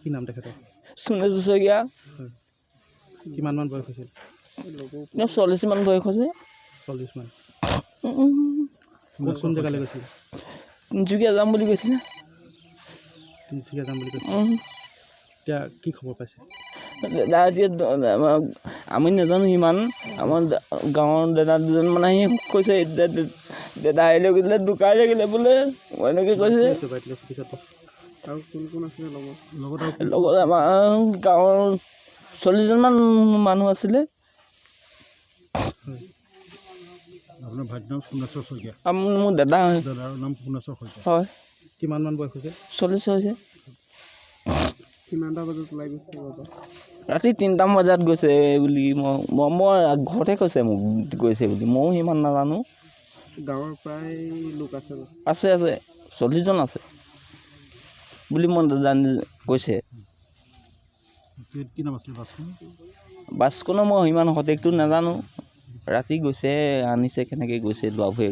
কি নাম তেখেতৰ? সুনেশ শইকীয়া। কিমানমান বয়স হৈছিল? 40 মান বয়স হৈছে। 40 মান। কোন জেগালৈ গৈছিল? তিনিচুকীয়া যাম বুলি কৈছিলে। তিনিচুকীয়া যাম বুলি কৈছিল। এতিয়া কি খবৰ পাইছে? আমি নাজানো ইমান। আমাৰ গাঁৱৰ দাদা দুজন মানে আহি কৈছে দাদা আহিলে গৈছিলে ঢুকাই থাকিলে বোলে এনেকৈ কৈছে। আৰু কোন কোন আছিলে লগত? লগত আমাৰ গাঁৱৰ 40জন মান মানুহ আছিলে। আপোনাৰ ভাইটিৰ নাম সুনেশ্বৰ শইকীয়া? মোৰ দাদা হয়। দাদাৰ নাম সুনেশ্বৰ শইকীয়া। হয়। কিমান মান বয়স হৈছে? 40 হৈছে। কিমানটা বজাত ওলাই গৈছে বাবা? ৰাতি 3টামান বজাত গৈছে বুলি মই ঘৰতে কৈছে মোক গৈছে বুলি, ময়ো সিমান নাজানো। গাঁৱৰ প্ৰায় লোক আছে? আছে 40জন আছে বুলি মই কৈছে। কি নাম আছিলে বাছখন? বাছখনৰ মই ইমান সঠিকটো নাজানো। ৰাতি গৈছে আনিছে কেনেকৈ গৈছে ল'ৰাবোৰে।